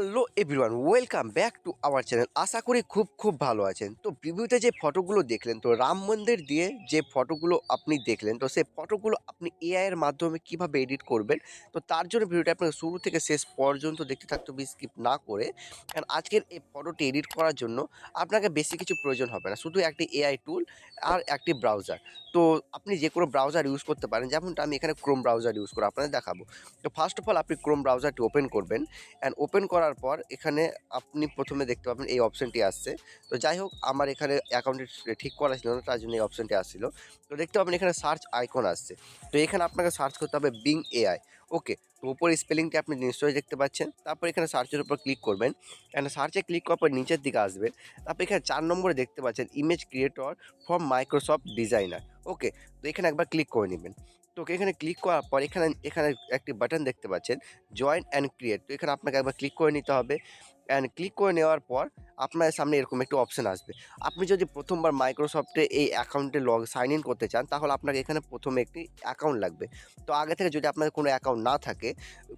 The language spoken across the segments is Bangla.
Hello everyone, welcome back to our channel. আশা করি খুব ভালো আছেন। তো প্রিভিউতে যে ফটোগুলো দেখলেন, তো রাম মন্দির দিয়ে যে ফটোগুলো আপনি দেখলেন, তো সেই ফটোগুলো আপনি এআই এর মাধ্যমে কিভাবে এডিট করবেন, তো তার জন্য ভিডিওটা আপনাকে শুরু থেকে শেষ পর্যন্ত দেখতে থাকতে হবে, স্কিপ না করে। কারণ আজকের এই ফটোটি এডিট করার জন্য আপনাকে বেশি কিছু প্রয়োজন হবে না, শুধু একটি এআই টুল আর একটি ব্রাউজার। তো আপনি যে কোনো ব্রাউজার ইউজ করতে পারেন, যেমনটা আমি এখানে ক্রোম ব্রাউজার ইউজ করে আপনাদের দেখাবো। তো ফার্স্ট অফ অল আপনি ক্রোম ব্রাউজারটি ওপেন করবেন, অ্যান্ড ওপেন করার পর এখানে আপনি প্রথমে দেখতে পাবেন এই অপশানটি আসছে। তো যাই হোক, আমার এখানে অ্যাকাউন্টটি ঠিক করা ছিল না, তার জন্য এই অপশানটি আসছিল। তো দেখতে পাবেন এখানে সার্চ আইকন আসছে। তো এখানে আপনাকে সার্চ করতে হবে বিং এআই। ওকে, তো উপরে স্পেলিংটি আপনি নিশ্চয়ই দেখতে পাচ্ছেন। তারপর এখানে সার্চের উপর ক্লিক করবেন, অ্যান্ড সার্চে ক্লিক করার পর নিচের দিকে আসবেন। তারপর এখানে 4 নম্বরে দেখতে পাচ্ছেন image creator from Microsoft designer. Okay, তো এখানে একবার ক্লিক করে নেবেন। তো এখানে ক্লিক করার পর এখানে এখানে একটি বাটন দেখতে পাচ্ছেন জয়েন অ্যান্ড ক্রিয়েট। তো এখানে আপনাকে একবার ক্লিক করে নিতে হবে, অ্যান্ড ক্লিক করে নেওয়ার পর আপনার সামনে এরকম একটি অপশান আসবে। আপনি যদি প্রথমবার মাইক্রোসফটে এই অ্যাকাউন্টে সাইন ইন করতে চান, তাহলে আপনাকে এখানে প্রথমে একটি অ্যাকাউন্ট লাগবে। তো আগে থেকে যদি আপনাদের কোনো অ্যাকাউন্ট না থাকে,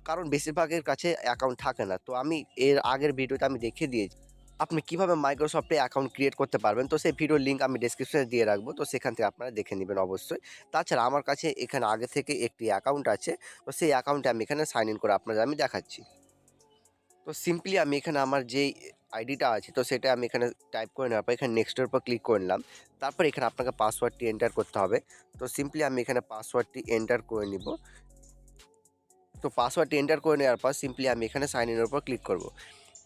কারণ বেশিরভাগের কাছে অ্যাকাউন্ট থাকে না, তো আমি এর আগের ভিডিওতে আমি দেখিয়ে দিয়েছি আপনি কীভাবে মাইক্রোসফটে অ্যাকাউন্ট ক্রিয়েট করতে পারবেন। তো সেই ভিডিওর লিঙ্ক আমি ডেসক্রিপশনে দিয়ে রাখবো, তো সেখান থেকে আপনারা দেখে নেবেন অবশ্যই। তাছাড়া আমার কাছে এখানে আগে থেকে একটি অ্যাকাউন্ট আছে, তো সেই অ্যাকাউন্টে আমি এখানে সাইন ইন করে আপনাদের আমি দেখাচ্ছি। তো সিম্পলি আমি এখানে আমার যেই আইডিটা আছে, তো সেটা আমি এখানে টাইপ করে নেওয়ার পর এখানে নেক্সটের উপর ক্লিক করে নিলাম। তারপর এখানে আপনাকে পাসওয়ার্ডটি এন্টার করতে হবে। তো সিম্পলি আমি এখানে পাসওয়ার্ডটি এন্টার করে নিব। তো পাসওয়ার্ডটি এন্টার করে নেওয়ার পর সিম্পলি আমি এখানে সাইন ইনের উপর ক্লিক করব।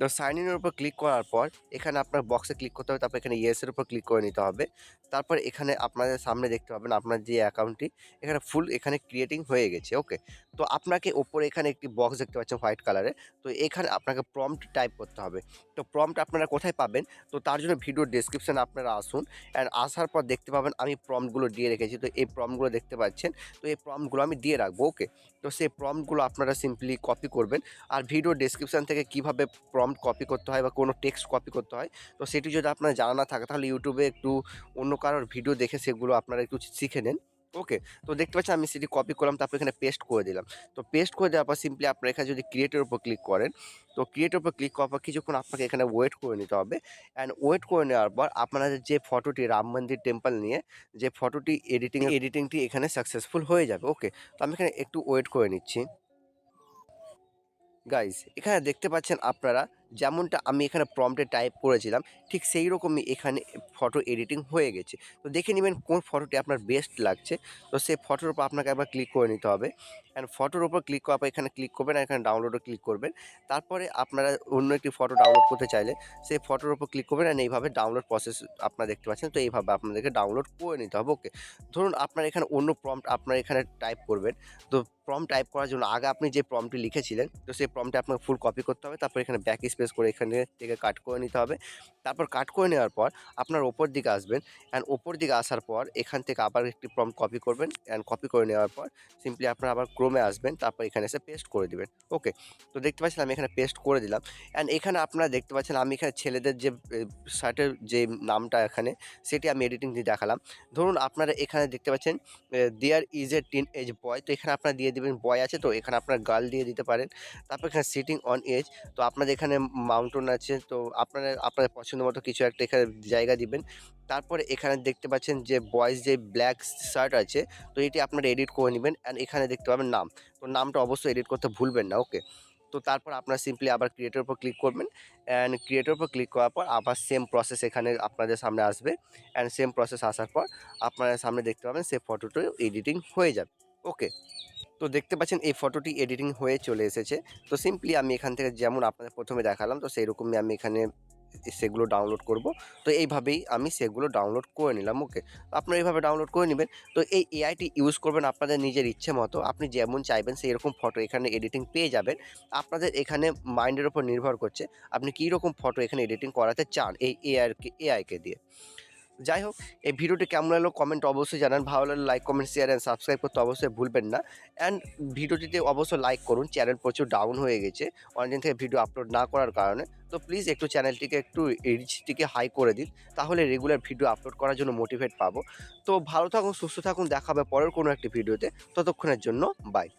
তো সাইন ইনের উপর ক্লিক করার পর এখানে আপনার বক্সে ক্লিক করতে হবে, তারপর এখানে ইয়েসের উপর ক্লিক করে নিতে হবে। তারপর এখানে আপনাদের সামনে দেখতে পাবেন আপনার যে অ্যাকাউন্টটি এখানে ফুল এখানে ক্রিয়েটিং হয়ে গেছে। ওকে, তো আপনাকে ওপরে এখানে একটি বক্স দেখতে পাচ্ছেন হোয়াইট কালারে। তো এখানে আপনাকে প্রম্পট টাইপ করতে হবে। তো প্রম্পট আপনারা কোথায় পাবেন, তো তার জন্য ভিডিও ডেসক্রিপশানে আপনারা আসুন, অ্যান্ড আসার পর দেখতে পাবেন আমি প্রম্পটগুলো দিয়ে রেখেছি। তো এই প্রম্পটগুলো দেখতে পাচ্ছেন, তো এই প্রম্পটগুলো আমি দিয়ে রাখবো। ওকে, তো সেই প্রম্পটগুলো আপনারা সিম্পলি কপি করবেন। আর ভিডিও ডেসক্রিপশান থেকে কীভাবে প্রম্পট কপি করতে হয় বা কোনো টেক্সট কপি করতে হয়, তো সেটি যদি আপনার জানা না থাকে, তাহলে ইউটিউবে একটু অন্য কারোর ভিডিও দেখে সেগুলো আপনারা একটু শিখে নেন। ওকে, তো দেখতে পাচ্ছেন আমি সেটি কপি করলাম, তারপর এখানে পেস্ট করে দিলাম। তো পেস্ট করে দেওয়ার পর সিম্পলি আপনারা এখানে যদি ক্রিয়েটের উপর ক্লিক করেন, তো ক্রিয়েটের উপর ক্লিক করার পর কিছুক্ষণ আপনাকে এখানে ওয়েট করে নিতে হবে। অ্যান্ড ওয়েট করে নেওয়ার পর আপনাদের যে ফটোটি রাম মন্দির টেম্পল নিয়ে যে ফটোটি এডিটিংটি এখানে সাকসেসফুল হয়ে যাবে। ওকে, তো আমি এখানে একটু ওয়েট করে নিচ্ছি। গাইজ, এখানে দেখতে পাচ্ছেন আপনারা যেমনটা আমি এখানে প্রম্পটে টাইপ করেছিলাম, ঠিক সেই রকমই এখানে ফটো এডিটিং হয়ে গেছে। তো দেখে নেবেন কোন ফটোটি আপনার বেস্ট লাগছে। তো সেই ফটোর উপর আপনাকে একবার ক্লিক করে নিতে হবে, অ্যান্ড ফটোর উপর ক্লিক করার পর এখানে ক্লিক করবেন, আর এখানে ডাউনলোডে ক্লিক করবেন। তারপরে আপনারা অন্য একটি ফটো ডাউনলোড করতে চাইলে সেই ফটোর উপর ক্লিক করবেন, অ্যান্ড এইভাবে ডাউনলোড প্রসেস আপনারা দেখতে পাচ্ছেন। তো এইভাবে আপনাদেরকে ডাউনলোড করে নিতে হবে। ওকে, ধরুন আপনার এখানে অন্য প্রম্পট আপনারা এখানে টাইপ করবেন। তো প্রম্পট টাইপ করার জন্য আগে আপনি যে প্রম্পটটি লিখেছিলেন, তো সেই প্রম্পটে আপনাকে ফুল কপি করতে হবে। তারপর এখানে ব্যাক স্পেস করে এখানে থেকে কাট করে নিতে হবে। তারপর কাট করে নেওয়ার পর আপনার ওপর দিকে আসবেন, অ্যান্ড ওপর দিকে আসার পর এখান থেকে আবার একটি প্রম্পট কপি করবেন, অ্যান্ড কপি করে নেওয়ার পর সিম্পলি আপনারা আবার ক্রোমে আসবেন, তারপর এখানে এসে পেস্ট করে দিবেন। ওকে, তো দেখতে পাচ্ছেন আমি এখানে পেস্ট করে দিলাম। অ্যান্ড এখানে আপনারা দেখতে পাচ্ছেন আমি এখানে ছেলেদের যে শার্টের যে নামটা এখানে সেটি আমি এডিটিং দিয়ে দেখালাম। ধরুন আপনারা এখানে দেখতে পাচ্ছেন there is a teenage boy, তো এখানে আপনারা দিয়ে দেবেন বয় আছে, তো এখানে আপনারা গার্ল দিয়ে দিতে পারেন। তারপর এখানে সিটিং অন এজ, তো আপনাদের এখানে মাউন্টেন আছে, তো আপনাদের পছন্দ মতো কিছু একটা এখানে জায়গা দিবেন। তারপরে এখানে দেখতে পাচ্ছেন যে বয়েজ যে ব্ল্যাক শার্ট আছে, তো এটি আপনারা এডিট করে নেবেন। অ্যান্ড এখানে দেখতে পাবেন নাম, তো নামটা অবশ্যই এডিট করতে ভুলবেন না। ওকে, তো তারপর আপনারা সিম্পলি আবার ক্রিয়েটের উপর ক্লিক করবেন, অ্যান্ড ক্রিয়েটের উপর ক্লিক করার পর আবার সেম প্রসেস এখানে আপনাদের সামনে আসবে। অ্যান্ড সেম প্রসেস আসার পর আপনারা সামনে দেখতে পাবেন সেই ফটোটা এডিটিং হয়ে যাবে। ওকে, তো দেখতে পাচ্ছেন এই ফটোটি এডিটিং হয়ে চলে এসেছে। তো সিম্পলি আমি এখান থেকে যেমন আপনাদের প্রথমে দেখালাম, তো সেই রকমই আমি এখানে সেগুলো ডাউনলোড করব। তো এইভাবেই আমি সেগুলো ডাউনলোড করে নিলাম। ওকে, তো আপনারা এইভাবে ডাউনলোড করে নেবেন। তো এই এআইটি ইউজ করবেন আপনাদের নিজের ইচ্ছে মতো, আপনি যেমন চাইবেন সেই রকম ফটো এখানে এডিটিং পেয়ে যাবেন। আপনাদের এখানে মাইন্ডের উপর নির্ভর করছে আপনি কী রকম ফটো এখানে এডিটিং করাতে চান এই এআইকে দিয়ে। যাই হোক, এই ভিডিওটি কেমন লাগলো কমেন্ট অবশ্যই জানান। ভালো লাগলে like, comment, share and subscribe করতে অবশ্যই ভুলবেন না। অ্যান্ড ভিডিওটিতে অবশ্যই লাইক করুন, চ্যানেল প্রচুর ডাউন হয়ে গেছে অনেকদিন থেকে ভিডিও আপলোড না করার কারণে। তো প্লিজ একটু চ্যানেলটিকে একটু রিচটিকে হাই করে দিন, তাহলে রেগুলার ভিডিও আপলোড করার জন্য মোটিভেট পাবো। তো ভালো থাকুন, সুস্থ থাকুন, দেখা হবে পরের কোনো একটি ভিডিওতে। ততক্ষণের জন্য বাই।